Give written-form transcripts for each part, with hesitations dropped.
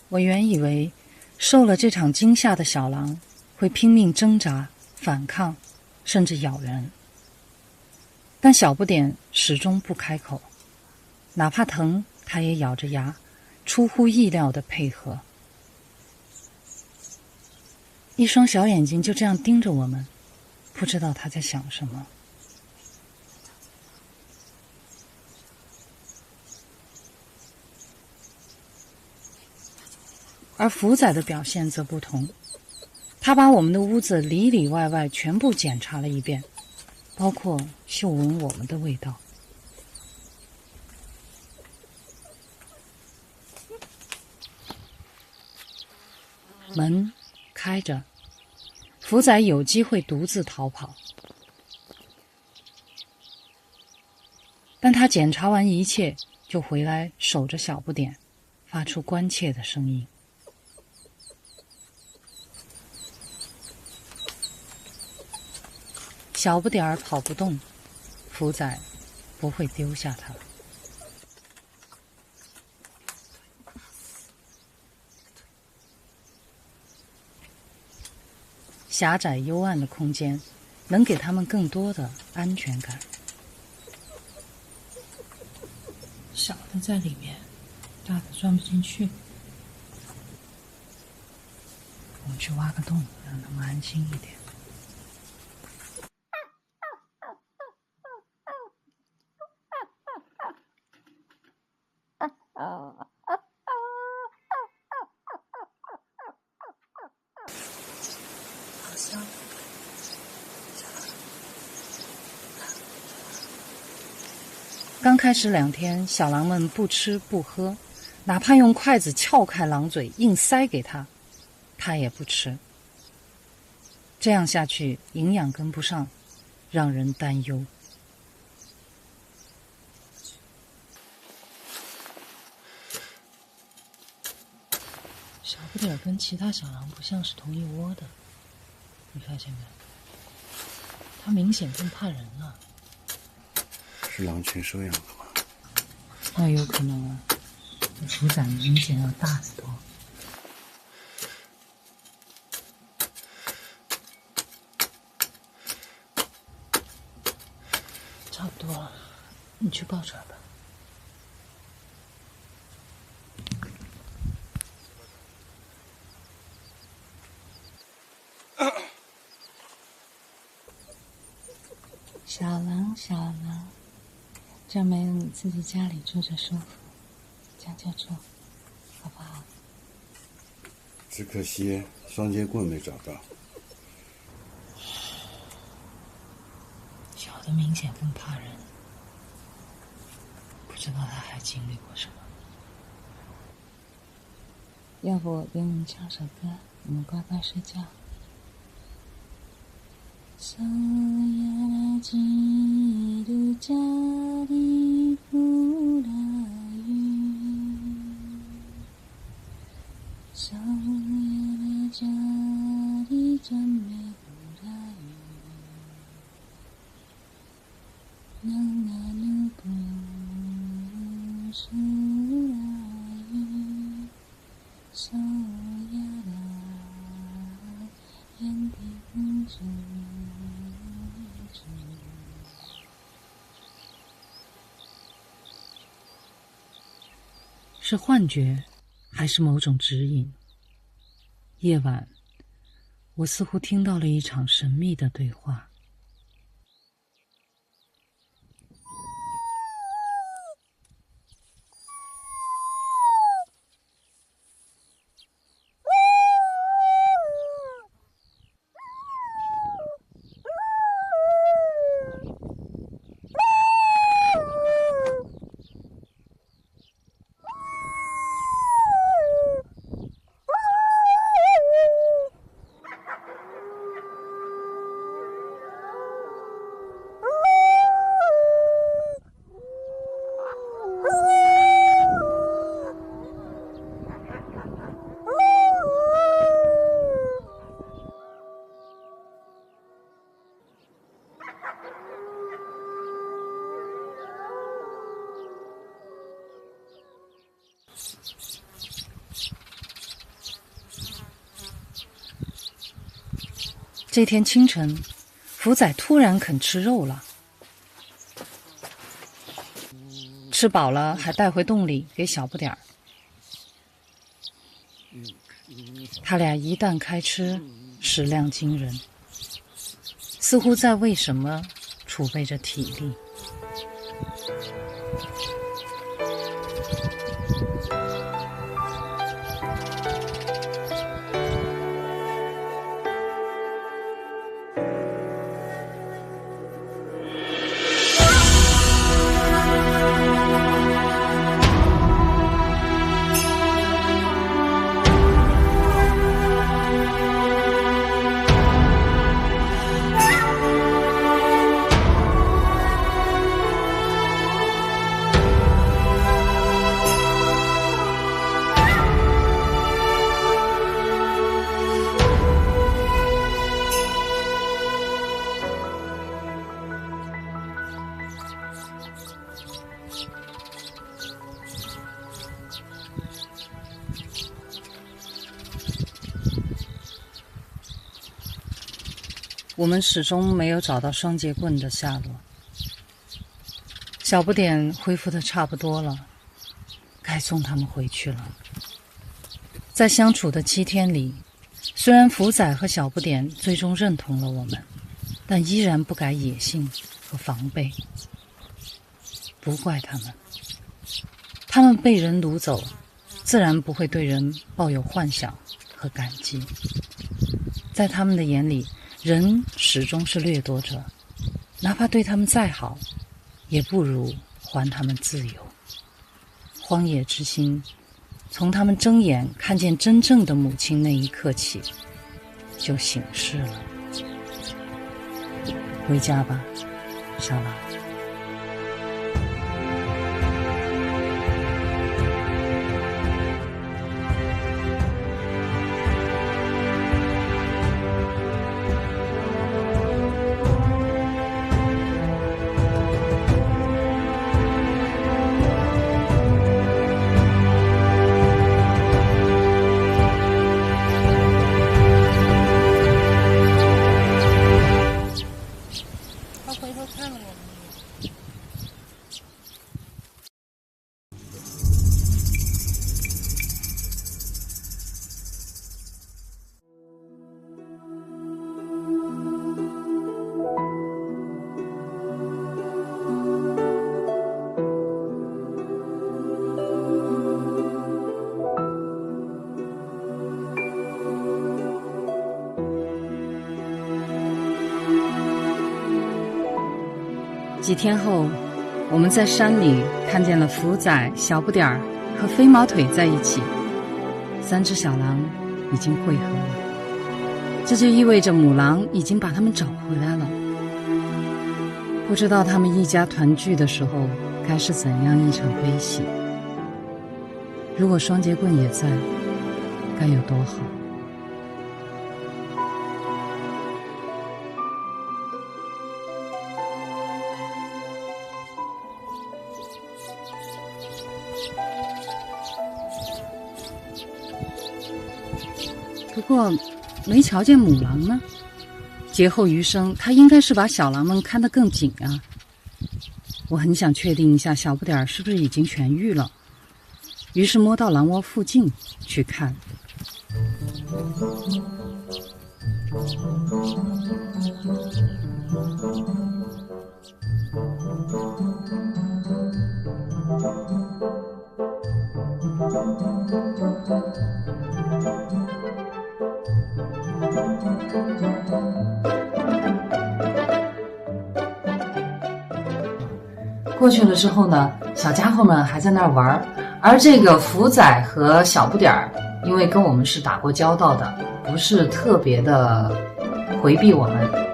我原以为受了这场惊吓的小狼会拼命挣扎、反抗，甚至咬人，但小不点始终不开口，哪怕疼，它也咬着牙，出乎意料的配合。一双小眼睛就这样盯着我们，不知道他在想什么。而福仔的表现则不同，他把我们的屋子里里外外全部检查了一遍，包括嗅闻我们的味道。门开着，福仔有机会独自逃跑，但他检查完一切就回来守着小不点，发出关切的声音。小不点儿跑不动，福仔不会丢下他。狭窄幽暗的空间能给他们更多的安全感。小的在里面，大的钻不进去。我们去挖个洞，让他们安心一点。好香！刚开始2天，小狼们不吃不喝，哪怕用筷子撬开狼嘴硬塞给他，他也不吃。这样下去，营养跟不上，让人担忧。小不点儿跟其他小狼不像是同一窝的，你发现没？它明显更怕人了。是狼群收养的吗？那有可能啊，这福仔明显要大得多。差不多了，你去抱出来吧。小狼，小狼，这没有你自己家里住着舒服，将就住，好不好？只可惜双截棍没找到。小的明显更怕人，不知道他还经历过什么。要不我给你们唱首歌，你们乖乖睡觉。소야지루 자리 불어유 소야 자리 잠에 불어유 나나누 부수라유 소야라 엔디군주是幻觉，还是某种指引？夜晚，我似乎听到了一场神秘的对话。这天清晨，福仔突然肯吃肉了，吃饱了还带回洞里给小不点儿。他俩一旦开吃，食量惊人，似乎在为什么储备着体力。我们始终没有找到双节棍的下落。小不点恢复的差不多了，该送他们回去了。在相处的7天里，虽然福仔和小不点最终认同了我们，但依然不改野性和防备。不怪他们，他们被人掳走，自然不会对人抱有幻想和感激。在他们的眼里，人始终是掠夺者，哪怕对他们再好，也不如还他们自由。荒野之心，从他们睁眼看见真正的母亲那一刻起，就醒世了。回家吧，小狼。几天后，我们在山里看见了福仔、小不点儿和飞毛腿在一起，3只小狼已经汇合了，这就意味着母狼已经把它们找回来了。不知道他们一家团聚的时候该是怎样一场悲喜。如果双节棍也在，该有多好。不过没瞧见母狼呢，劫后余生，他应该是把小狼们看得更紧啊。我很想确定一下小不点儿是不是已经痊愈了，于是摸到狼窝附近去看。过去了之后呢，小家伙们还在那儿玩，而这个福仔和小不点儿，因为跟我们是打过交道的，不是特别的回避我们。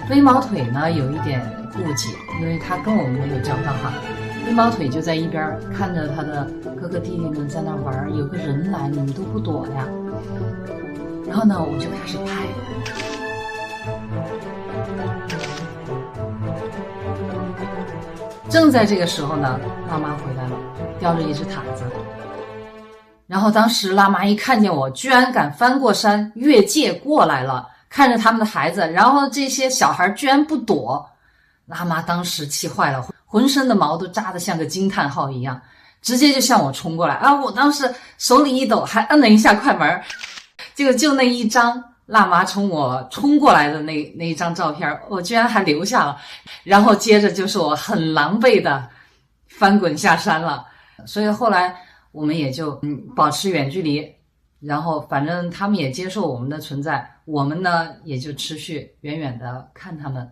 飞毛腿呢有一点顾忌，因为他跟我们没有交道哈。飞毛腿就在一边看着他的哥哥弟弟们在那玩，有个人来你们都不躲呀。然后呢，我们就开始拍。正在这个时候呢，辣妈回来了，叼着一只毯子。然后当时辣妈一看见我，居然敢翻过山越界过来了，看着他们的孩子，然后这些小孩居然不躲，辣妈当时气坏了，浑身的毛都扎得像个惊叹号一样，直接就向我冲过来啊！我当时手里一抖，还摁了一下快门，就那一张辣妈冲我冲过来的那一张照片，我居然还留下了。然后接着就是我很狼狈的翻滚下山了。所以后来我们也就保持远距离，然后反正他们也接受我们的存在，我们呢也就持续远远的看他们。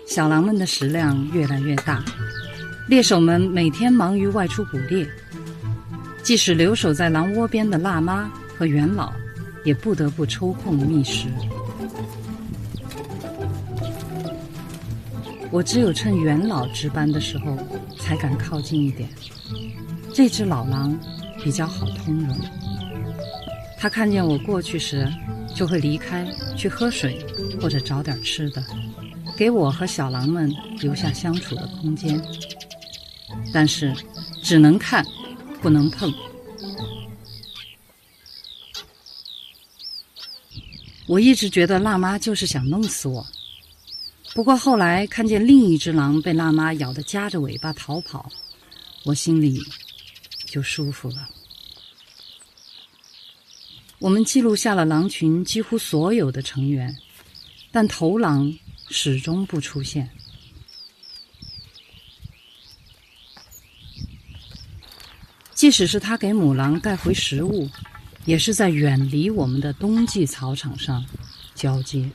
小狼们的食量越来越大，猎手们每天忙于外出捕猎，即使留守在狼窝边的辣妈和元老也不得不抽空觅食。我只有趁元老值班的时候才敢靠近一点。这只老狼比较好通融，它看见我过去时就会离开去喝水或者找点吃的，给我和小狼们留下相处的空间。但是只能看不能碰。我一直觉得辣妈就是想弄死我，不过后来看见另一只狼被辣妈咬得夹着尾巴逃跑，我心里就舒服了。我们记录下了狼群几乎所有的成员，但头狼始终不出现。即使是他给母狼带回食物，也是在远离我们的冬季草场上交接。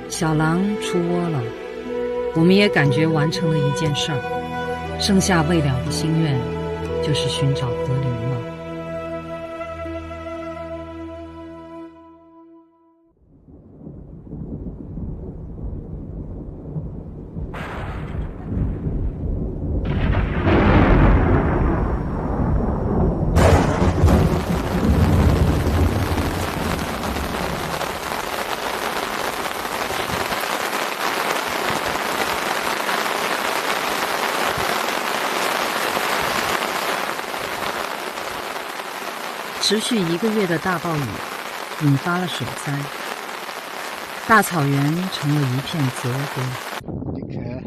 小狼出窝了，我们也感觉完成了一件事儿，剩下未了的心愿就是寻找河流了。持续1个月的大暴雨引发了水灾，大草原成了一片泽国。你看，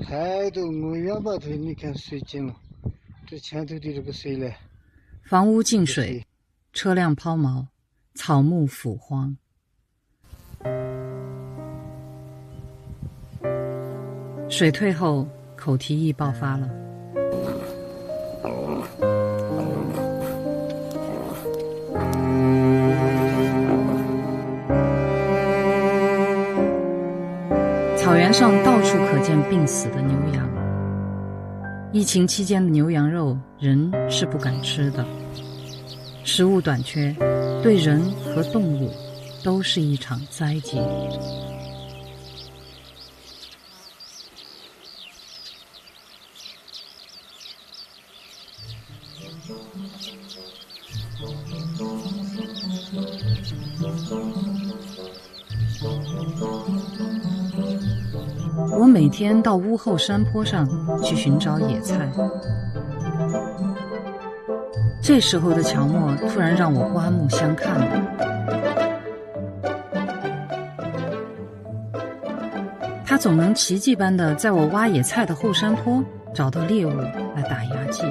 海都没远把头，你看水进了，这前头的这个水嘞，房屋进水，车辆抛锚，草木腐荒。水退后，口蹄疫爆发了。草原上到处可见病死的牛羊。疫情期间的牛羊肉，人是不敢吃的。食物短缺，对人和动物都是一场灾劫。我每天到屋后山坡上去寻找野菜，这时候的乔默突然让我刮目相看了。他总能奇迹般的在我挖野菜的后山坡找到猎物来打牙祭，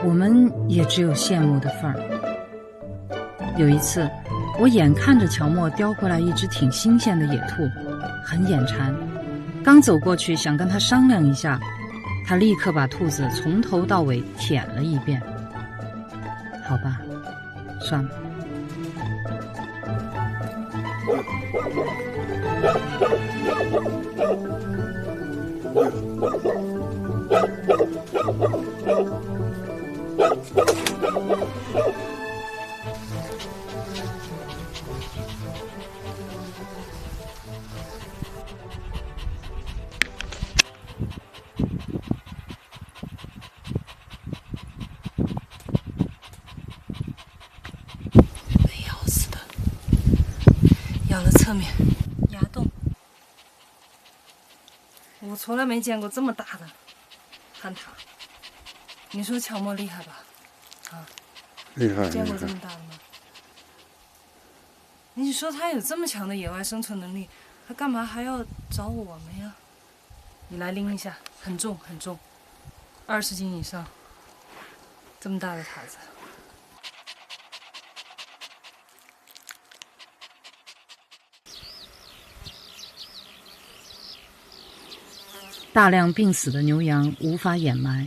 我们也只有羡慕的份儿。有一次，我眼看着乔默叼回来一只挺新鲜的野兔，很眼馋，刚走过去想跟他商量一下，他立刻把兔子从头到尾舔了一遍。好吧，算了。被咬死的，咬了侧面牙洞。我从来没见过这么大的旱獭，你说乔莫厉害吧？啊，厉害，见过这么大的吗？你说他有这么强的野外生存能力，他干嘛还要找我们呀？你来拎一下，很重很重，20斤以上，这么大的塔子。大量病死的牛羊无法掩埋，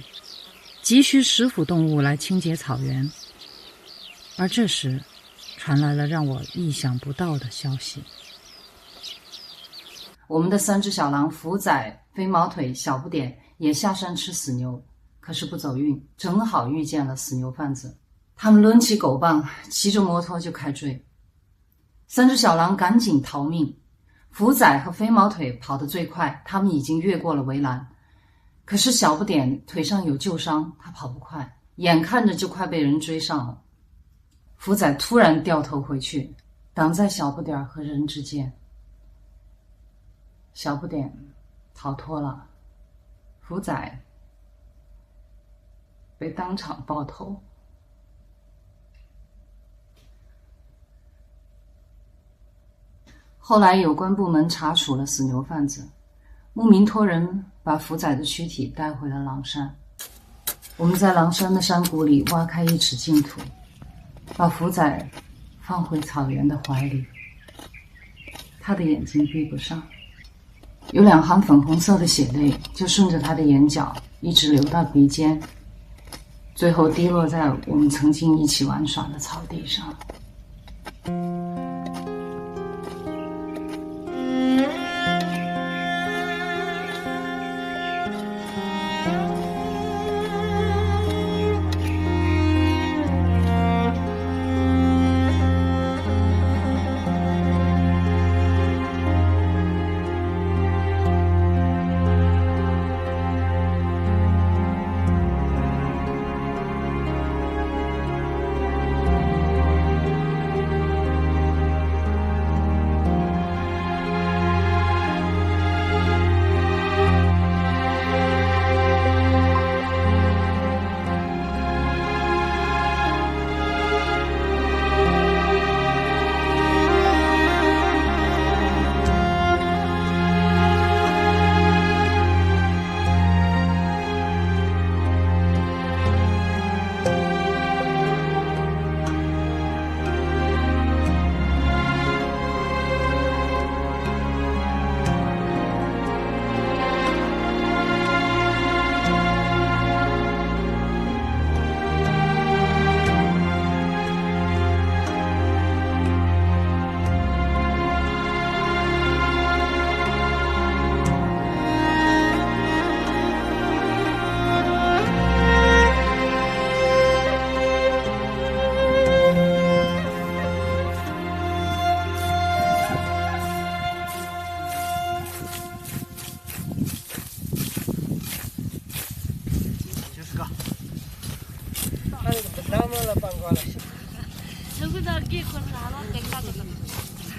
急需食腐动物来清洁草原。而这时，传来了让我意想不到的消息。我们的3只小狼福仔、飞毛腿、小不点也下山吃死牛，可是不走运，正好遇见了死牛贩子。他们抡起狗棒，骑着摩托就开追。3只小狼赶紧逃命，福仔和飞毛腿跑得最快，他们已经越过了围栏。可是小不点腿上有旧伤，他跑不快，眼看着就快被人追上了。福仔突然掉头回去，挡在小不点和人之间。小不点逃脱了，福仔被当场爆头。后来有关部门查处了死牛贩子，牧民托人把福仔的躯体带回了狼山。我们在狼山的山谷里挖开1尺净土，把福仔放回草原的怀里。他的眼睛闭不上，有2行粉红色的血泪就顺着他的眼角一直流到鼻尖，最后滴落在我们曾经一起玩耍的草地上。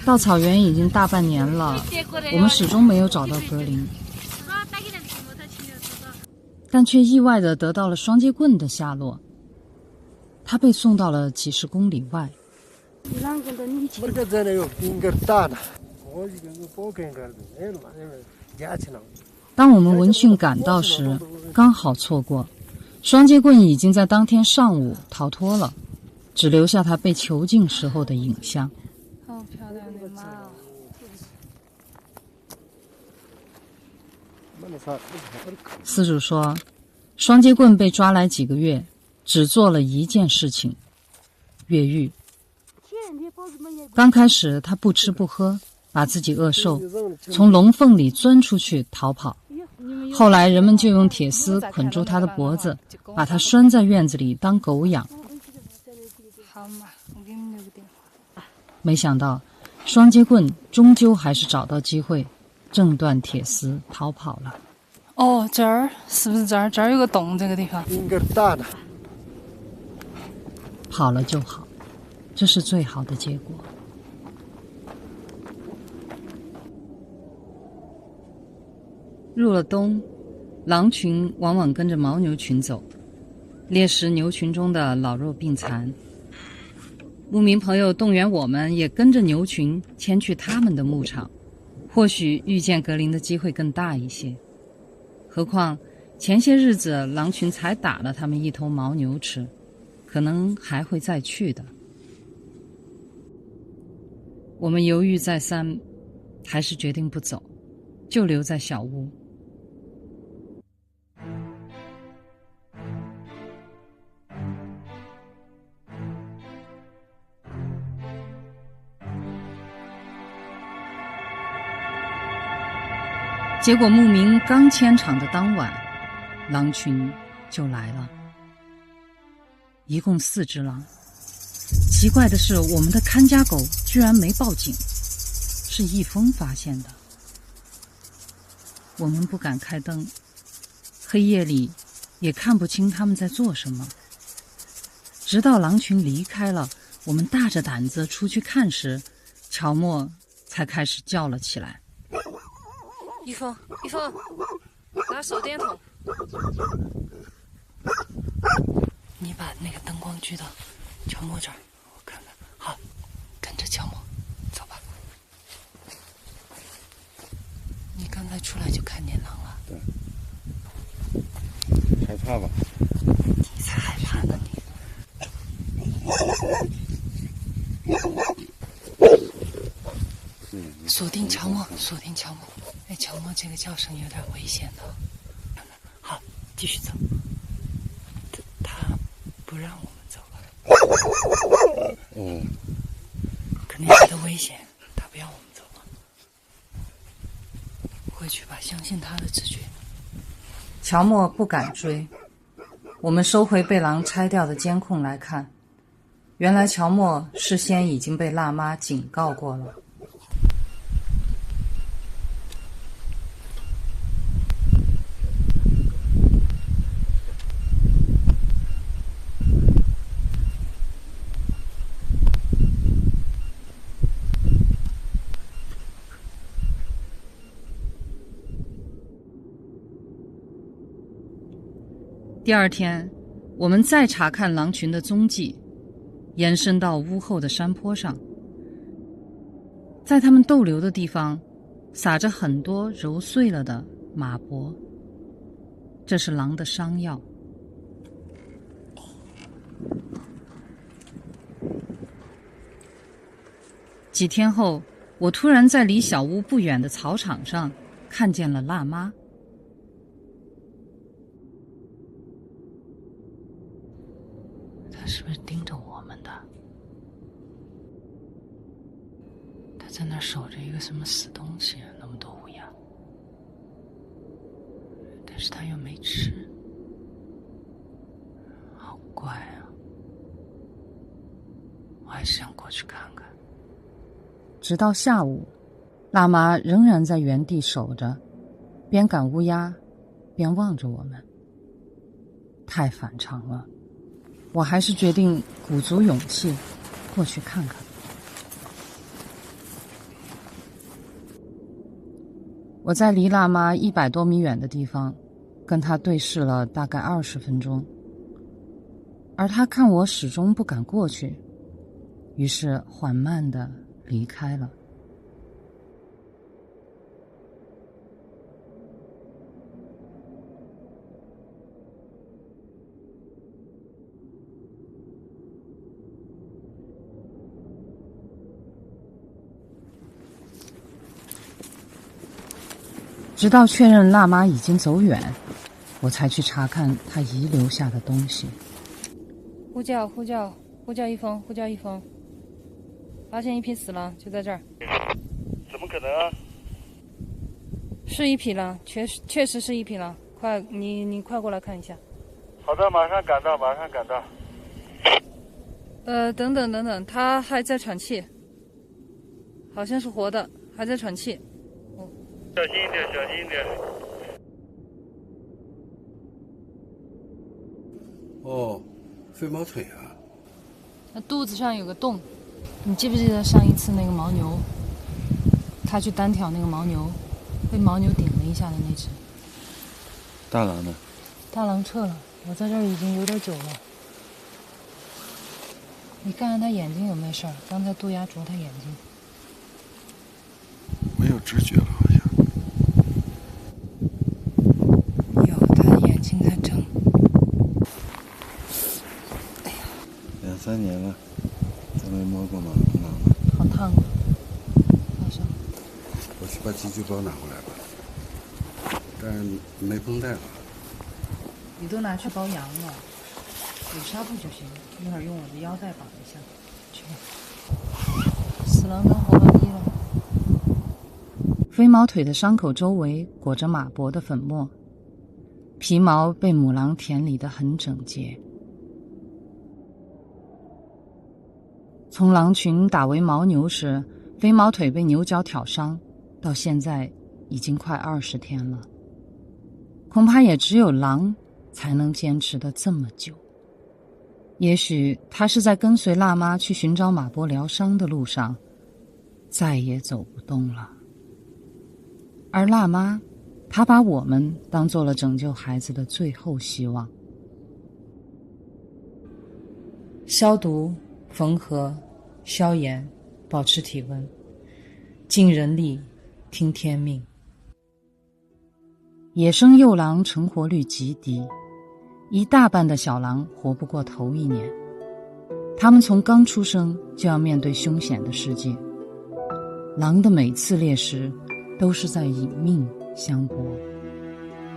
到草原已经大半年了，我们始终没有找到格林，但却意外地得到了双截棍的下落。他被送到了几十公里外。当我们闻讯赶到时，刚好错过，双截棍已经在当天上午逃脱了，只留下他被囚禁时候的影像。好漂亮的马哦！饲主说，双截棍被抓来几个月，只做了一件事情：越狱。刚开始他不吃不喝，把自己饿瘦，从龙缝里钻出去逃跑。后来人们就用铁丝捆住他的脖子，把他拴在院子里当狗养。没想到双截棍终究还是找到机会挣断铁丝逃跑了。哦，这儿是不是这儿？这儿有个洞，这个地方应该是大的。跑了就好，这是最好的结果。入了冬，狼群往往跟着牦牛群走，猎食牛群中的老弱病残。牧民朋友动员我们也跟着牛群前去他们的牧场，或许遇见格林的机会更大一些。何况前些日子狼群才打了他们一头牦牛吃，可能还会再去的。我们犹豫再三，还是决定不走，就留在小屋。结果牧民刚牵场的当晚，狼群就来了，一共4只狼。奇怪的是，我们的看家狗居然没报警，是易峰发现的。我们不敢开灯，黑夜里也看不清他们在做什么。直到狼群离开了，我们大着胆子出去看时，乔默才开始叫了起来。一峰，拿手电筒，你把那个灯光举到乔默这儿，我看看。好，跟着乔默走吧。你刚才出来就看见狼了？对。害怕吧？你才害怕呢你。锁定乔默，锁定乔默。哎，乔默这个叫声有点危险的。好，继续走。他不让我们走了。哦。肯定觉得危险，他不要我们走了。回去吧，相信他的直觉。乔默不敢追。我们收回被狼拆掉的监控来看，原来乔默事先已经被辣妈警告过了。第二天，我们再查看狼群的踪迹，延伸到屋后的山坡上。在它们逗留的地方，撒着很多揉碎了的马脖，这是狼的伤药。几天后，我突然在离小屋不远的草场上看见了辣妈。是不是盯着我们的？他在那儿守着一个什么死东西，那么多乌鸦，但是他又没吃，好怪啊！我还是想过去看看。直到下午，辣妈仍然在原地守着，边赶乌鸦边望着我们，太反常了。我还是决定鼓足勇气过去看看。我在离辣妈100多米远的地方跟她对视了大概20分钟，而她看我始终不敢过去，于是缓慢地离开了。直到确认辣妈已经走远，我才去查看她遗留下的东西。呼叫一峰，发现一匹死狼，就在这儿。怎么么可能啊？是一匹狼，确实是一匹狼。快，你快过来看一下。好的，马上赶到，马上赶到。等等，它还在喘气，好像是活的，还在喘气。小心一点，小心一点。哦，飞毛腿啊！它肚子上有个洞，你记不记得上一次那个牦牛，它去单挑那个牦牛，被牦牛顶了一下的那只？大狼呢？大狼撤了，我在这儿已经有点久了。你看看它眼睛有没有事儿？刚才渡鸦啄它眼睛。没有知觉了，好像。有，它眼睛在睁。哎呀2、3年了，都没摸过狼了。好烫啊！好伤。我去把急救包拿过来吧，但是没绷带了。你都拿去包羊了，有纱布就行，一会儿用我的腰带绑一下。去吧，死狼当活狼医了。飞毛腿的伤口周围裹着马脖的粉末，皮毛被母狼舔理得很整洁。从狼群打为牦牛时，飞毛腿被牛角挑伤，到现在已经快20天了。恐怕也只有狼才能坚持得这么久。也许他是在跟随辣妈去寻找马波疗伤的路上，再也走不动了。而辣妈，她把我们当做了拯救孩子的最后希望。消毒、缝合、消炎，保持体温，尽人力，听天命。野生幼狼成活率极低，一大半的小狼活不过头1年。它们从刚出生就要面对凶险的世界，狼的每次猎食都是在以命相搏。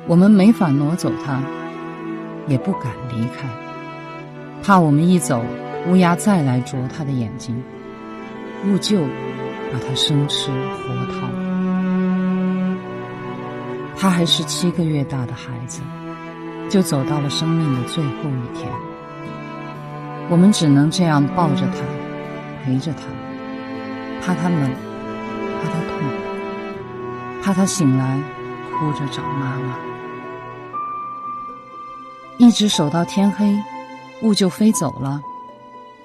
我们没法挪走它，也不敢离开，怕我们一走，乌鸦再来啄它的眼睛，兀鹫把它生吃活掏。它还是7个月大的孩子，就走到了生命的最后一天。我们只能这样抱着它，陪着它，怕它冷，怕它痛，怕它醒来哭着找妈妈。一直守到天黑，兀鹫飞走了，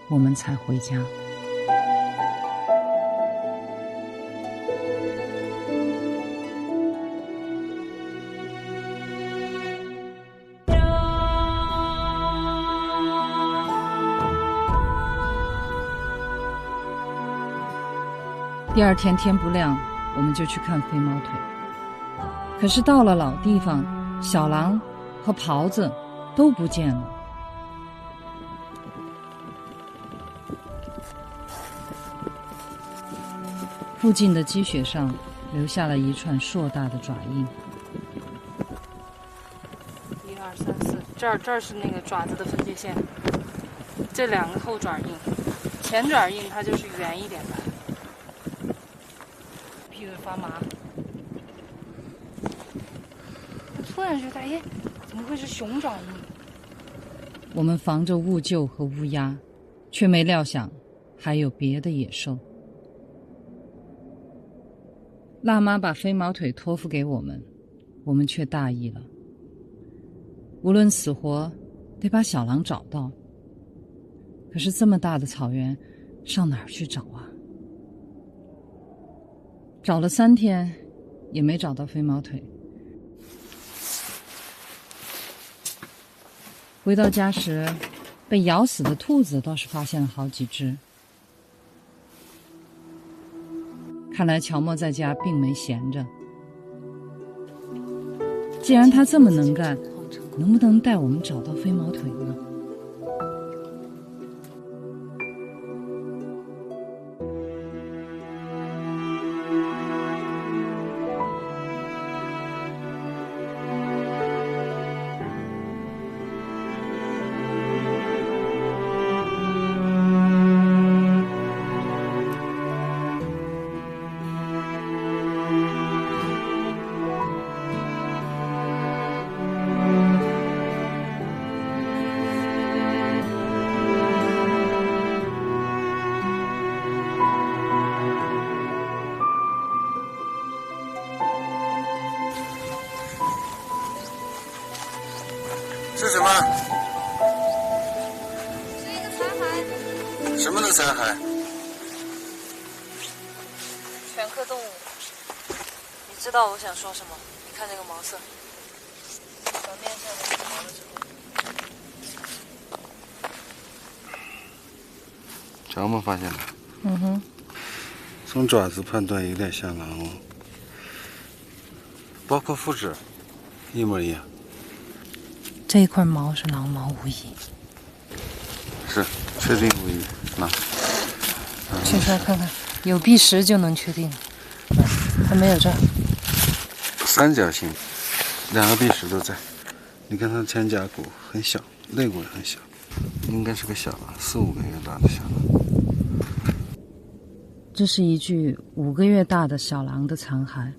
我们才回家。第2天天不亮，我们就去看飞毛腿。可是到了老地方，小狼和狍子都不见了。附近的积雪上留下了一串硕大的爪印。1、2、3、4，这儿是那个爪子的分界线，这2个后爪印，前爪印它就是圆一点的。屁股发麻，我突然觉得，哎，怎么会是熊爪印？我们防着兀鹫和乌鸦，却没料想还有别的野兽。辣妈把飞毛腿托付给我们，我们却大意了。无论死活，得把小狼找到。可是这么大的草原，上哪儿去找啊？找了3天，也没找到飞毛腿。回到家时，被咬死的兔子倒是发现了好几只。看来乔莫在家并没闲着。既然他这么能干，能不能带我们找到飞毛腿呢？两克动物。你知道我想说什么？你看这个毛色，表面上的毛的时候。长吗？发现了？嗯哼。从爪子判断有点像狼哦，包括肤质，一模一样。这一块毛是狼毛无疑。是，确定无疑。那，取出来看看，有壁石就能确定。还没有这儿。三角形，两个壁石都在。你看它的前胛骨很小，肋骨也很小，应该是个小狼，4、5个月大的小狼。这是一具5个月大的小狼的残骸，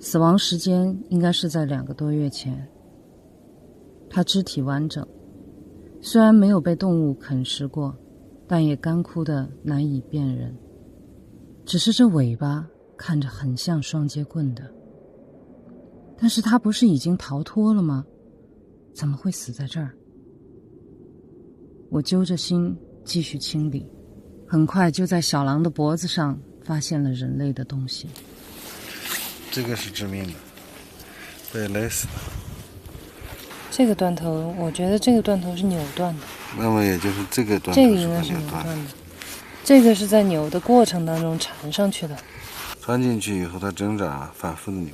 死亡时间应该是在2个多月前。它肢体完整，虽然没有被动物啃食过，但也干枯的难以辨认。只是这尾巴看着很像双截棍的。但是它不是已经逃脱了吗？怎么会死在这儿？我揪着心继续清理，很快就在小狼的脖子上发现了人类的东西。这个是致命的，被勒死的。这个断头，我觉得这个断头是扭断的。那么也就是这个断头这个应该是扭断的，这个是在扭的过程当中缠上去的。穿进去以后，它挣扎，反复的扭，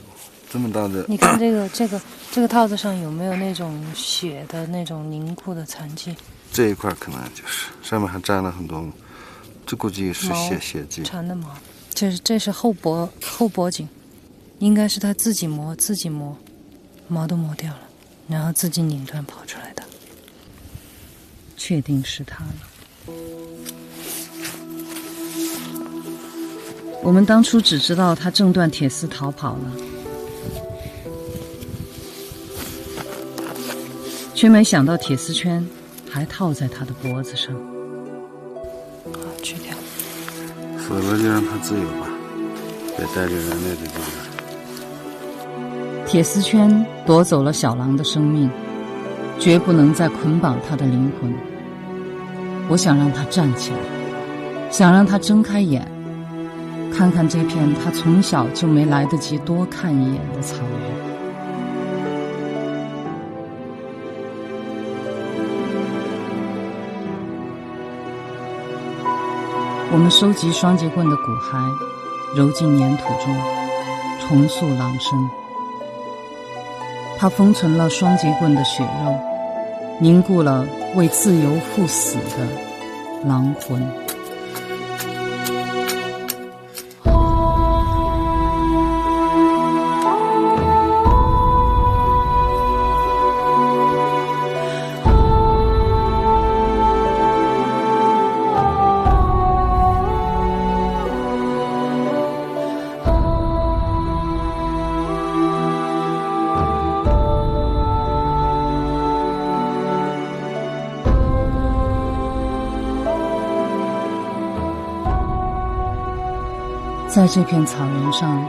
这么大的。你看这个套子上有没有那种血的那种凝固的残迹？这一块可能就是上面还沾了很多，这估计是血迹。缠的毛，这是后脖颈，应该是他自己磨，毛都磨掉了，然后自己拧断跑出来的。确定是他了。我们当初只知道他挣断铁丝逃跑了，却没想到铁丝圈还套在他的脖子上。好，去掉。死了就让他自由吧，别带着人类的这个。铁丝圈夺走了小狼的生命，绝不能再捆绑他的灵魂。我想让他站起来，想让他睁开眼，看看这片他从小就没来得及多看一眼的草原。我们收集双节棍的骨骸，揉进粘土中，重塑狼身。它封存了双节棍的血肉，凝固了为自由赴死的狼魂。在这片草原上，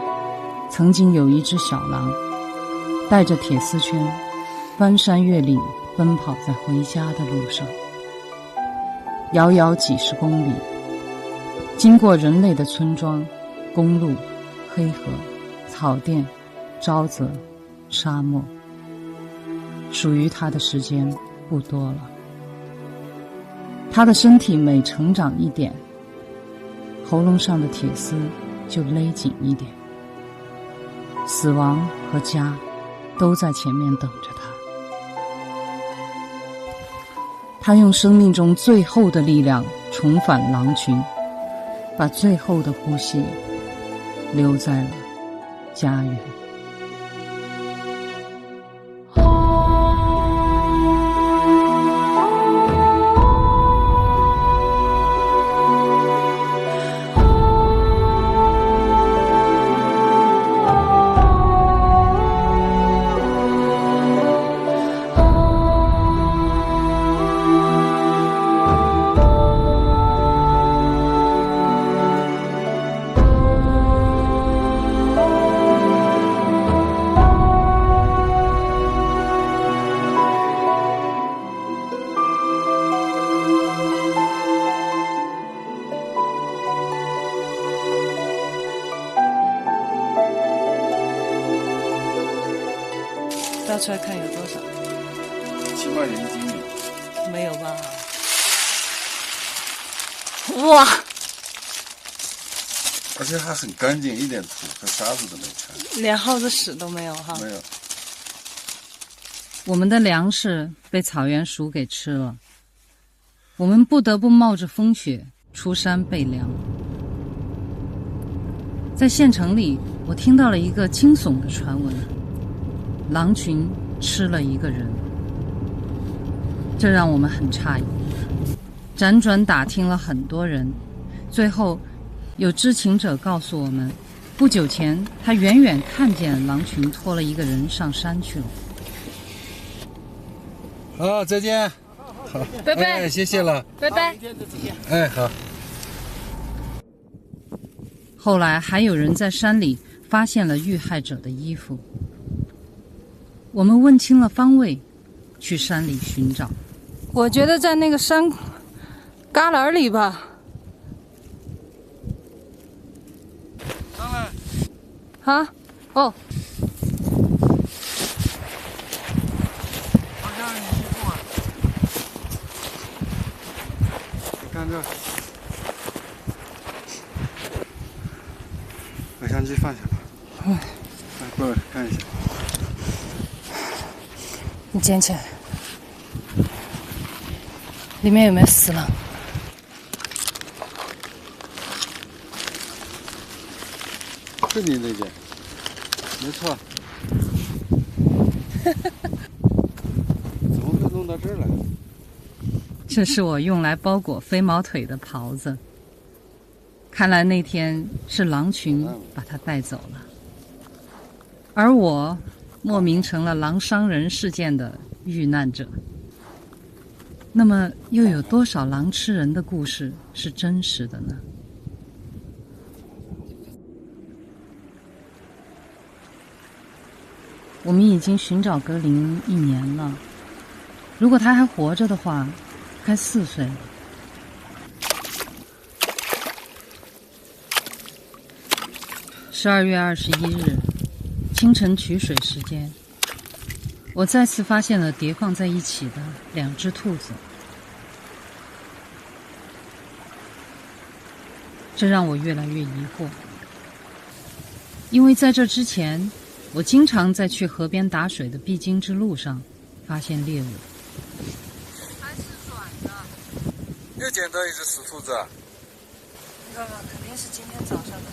曾经有一只小狼，带着铁丝圈，翻山越岭，奔跑在回家的路上。遥遥几十公里，经过人类的村庄、公路、黑河、草甸、沼泽、沙漠，属于它的时间不多了。它的身体每成长一点，喉咙上的铁丝就勒紧一点，死亡和家都在前面等着他。他用生命中最后的力量重返狼群，把最后的呼吸留在了家园。挑出来看有多少？起码有1斤米。没有吧？哇！而且还很干净，一点土和沙子都没看。连耗子屎都没有哈。没有。我们的粮食被草原鼠给吃了，我们不得不冒着风雪出山备粮。在县城里，我听到了一个惊悚的传闻：狼群吃了一个人。这让我们很诧异，辗转打听了很多人，最后有知情者告诉我们，不久前他远远看见狼群拖了一个人上山去了。好，再见。好，拜拜，哎，谢谢了，拜拜。哎，好。后来还有人在山里发现了遇害者的衣服。我们问清了方位，去山里寻找。我觉得在那个山旮旯里吧。上来。啊？哦。放下你衣服啊！你看这，把相机放下吧。来，过来看一下。你捡起来，里面有没有死狼？是你那件，没错。怎么会弄到这儿来？这是我用来包裹飞毛腿的袍子。看来那天是狼群把它带走了，而我莫名成了狼伤人事件的遇难者。那么，又有多少狼吃人的故事是真实的呢？我们已经寻找格林1年了，如果他还活着的话，该4岁了。12月21日，清晨取水时间，我再次发现了叠放在一起的2只兔子，这让我越来越疑惑，因为在这之前，我经常在去河边打水的必经之路上发现猎物。还是软的。又捡到一只死兔子啊！你看看，肯定是今天早上的。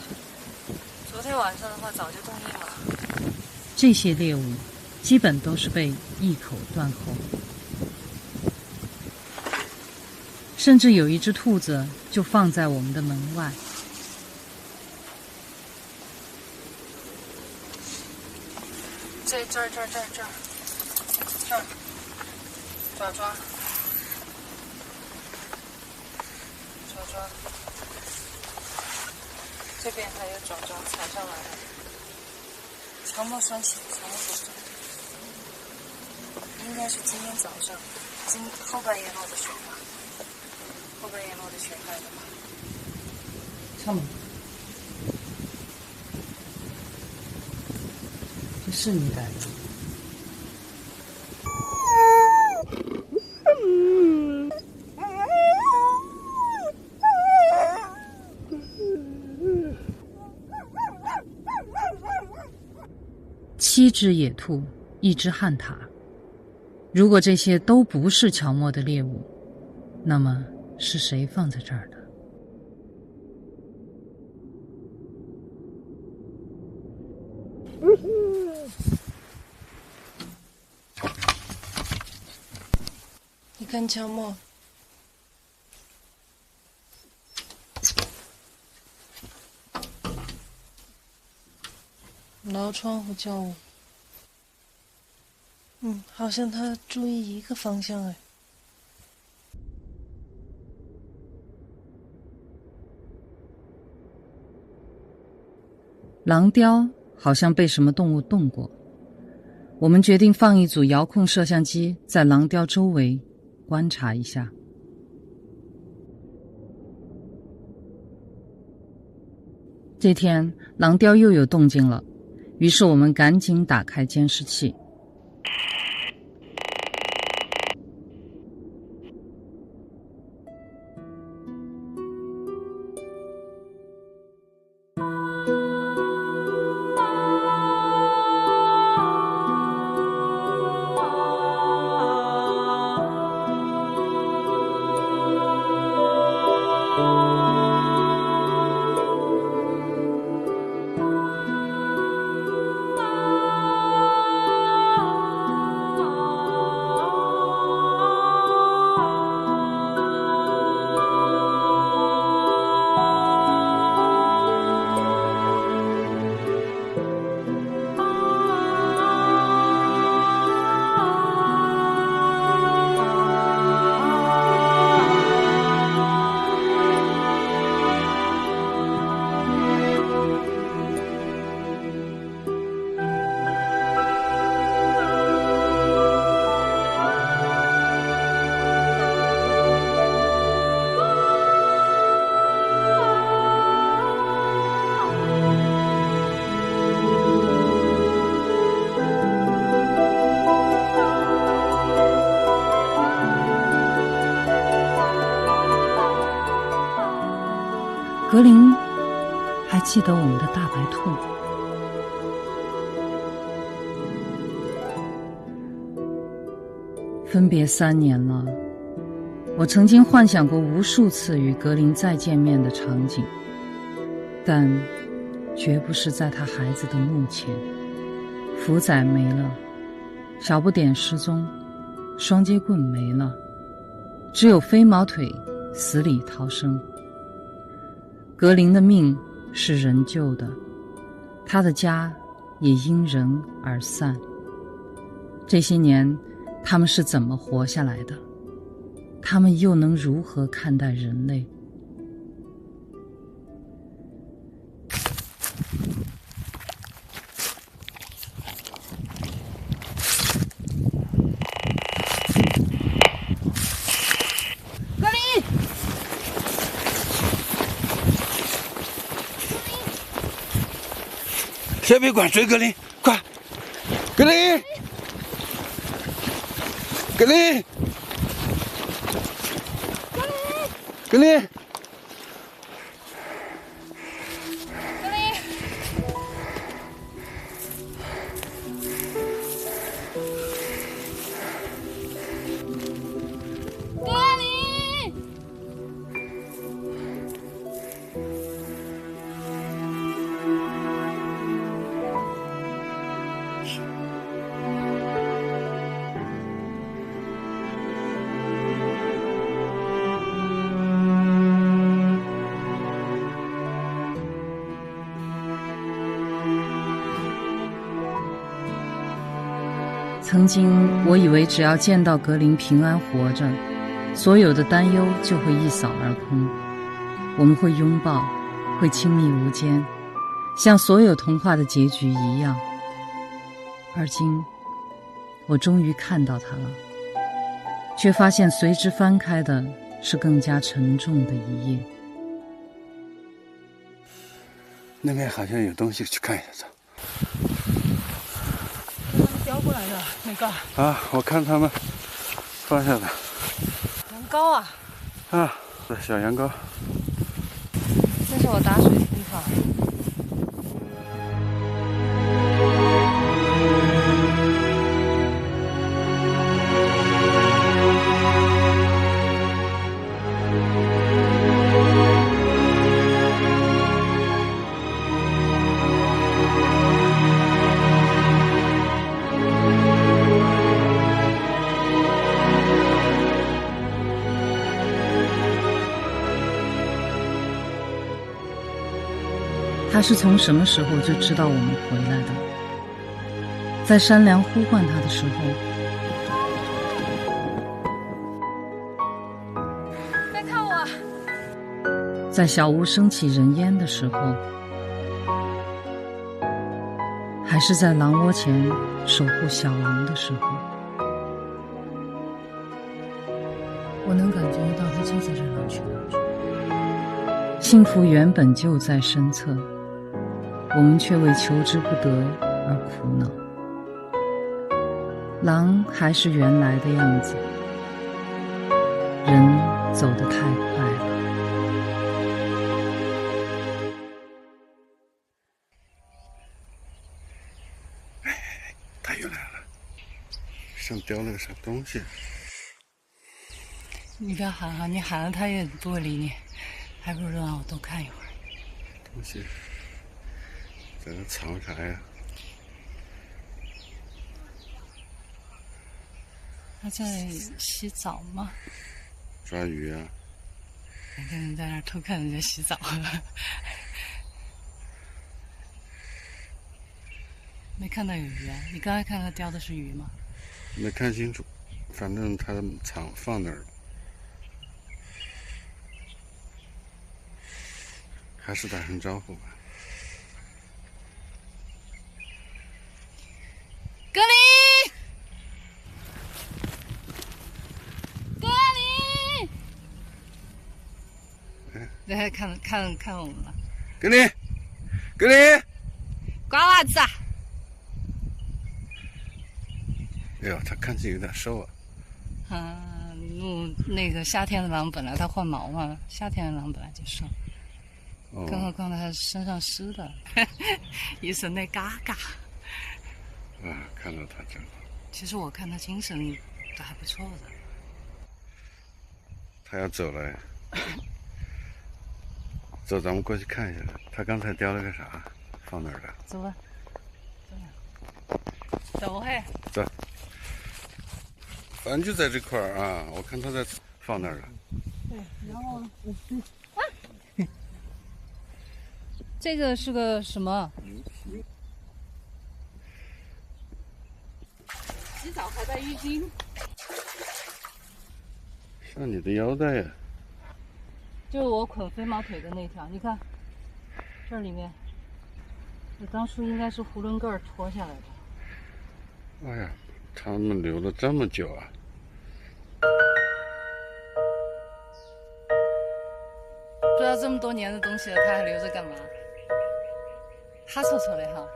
昨天晚上的话，早就冻硬了。这些猎物基本都是被一口断后，甚至有一只兔子就放在我们的门外。这儿，爪爪，这边还有爪爪踩上来了，长毛酸血，长毛手掌，应该是今天早上，后半夜落的雪吧，后半夜落的雪害的吧。差不多。这是你带的？7只野兔，1只旱獭。如果这些都不是乔莫的猎物，那么是谁放在这儿的？你看乔莫，挠窗户叫我。好像他注意一个方向哎。狼雕好像被什么动物动过，我们决定放一组遥控摄像机在狼雕周围观察一下。这天狼雕又有动静了，于是我们赶紧打开监视器。格林还记得我们的大白兔。分别3年了，我曾经幻想过无数次与格林再见面的场景，但绝不是在他孩子的墓前。福仔没了，小不点失踪，双截棍没了，只有飞毛腿死里逃生。格林的命是人救的，他的家也因人而散。这些年他们是怎么活下来的？他们又能如何看待人类？先别管，追格林，快！格林，格林，格林，曾经我以为只要见到格林平安活着，所有的担忧就会一扫而空，我们会拥抱，会亲密无间，像所有童话的结局一样。而今我终于看到他了，却发现随之翻开的是更加沉重的一页。那边好像有东西，去看一下走。叼过来的那个啊，我看他们放下的羊羔啊！啊，对，小羊羔。这是我打水的地方。他是从什么时候就知道我们回来的？在山梁呼唤他的时候，别看我！在小屋升起人烟的时候，还是在狼窝前守护小狼的时候，我能感觉到他就在这狼群当中。幸福原本就在身侧，我们却为求之不得而苦恼。狼还是原来的样子，人走得太快了。他又来了，上叼了个啥东西？你不要喊哈，你喊了他也不会理你，还不如让我多看一会儿。东西在那藏啥呀？他在洗澡吗？抓鱼啊？两个人在那儿偷看人家洗澡。没看到有鱼啊？你刚才看他叼的是鱼吗？没看清楚，反正他放那儿了。还是打声招呼吧。格林，格林，来看我们了。格林，格林，瓜娃子啊！哎呦，它看起来有点瘦啊。那个夏天的狼本来它换毛嘛，夏天的狼本来就瘦，更何况它身上湿的，一身那嘎嘎。啊，看到它真好。其实我看它精神都还不错的。它要走了，走，咱们过去看一下。它刚才叼了个啥？放哪儿了？走吧，走嘿。走。反正就在这块儿啊，我看它在放那儿了。对，然后这个是个什么？洗澡还带浴巾。像你的腰带呀。就是我捆飞毛腿的那条，你看，这里面，我当初应该是囫囵个儿脱下来的。哎呀，他们留了这么久啊！不知道这么多年的东西了，他还留着干嘛？哈臭臭的哈。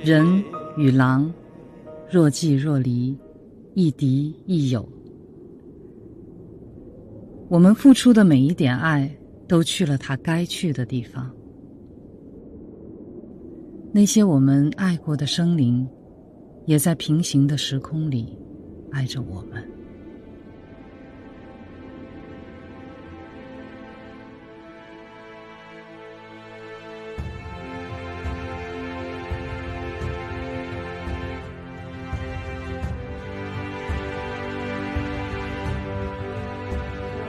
人与狼，若即若离，亦敌亦友。我们付出的每一点爱，都去了它该去的地方。那些我们爱过的生灵，也在平行的时空里爱着我们。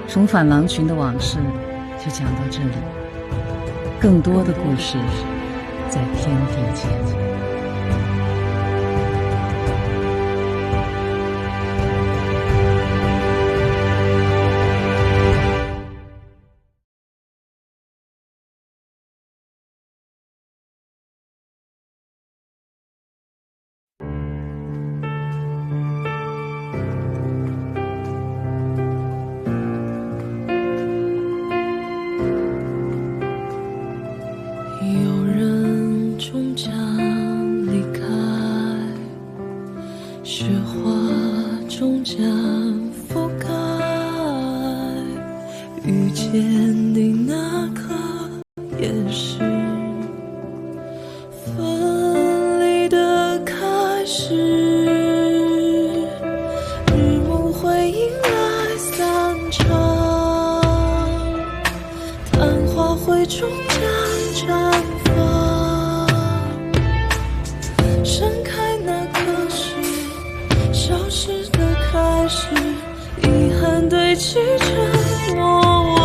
重返狼群的往事就讲到这里，更多的故事在天地间。有人终将离开，雪花终将覆盖，遇见你那刻也是分离的开始，日暮会迎来散场，昙花会终将绽放，盛开那刻是消失的开始，遗憾堆砌成莫忘。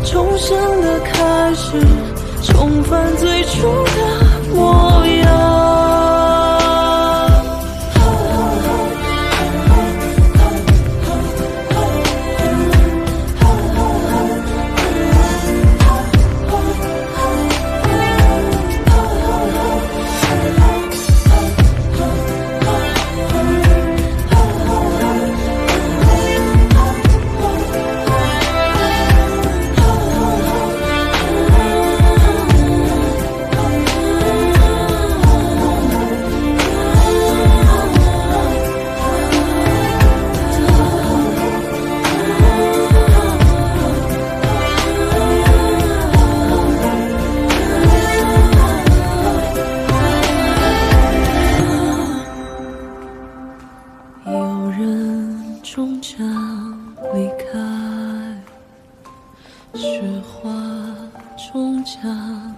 重生的开始，重返最初的雪花终将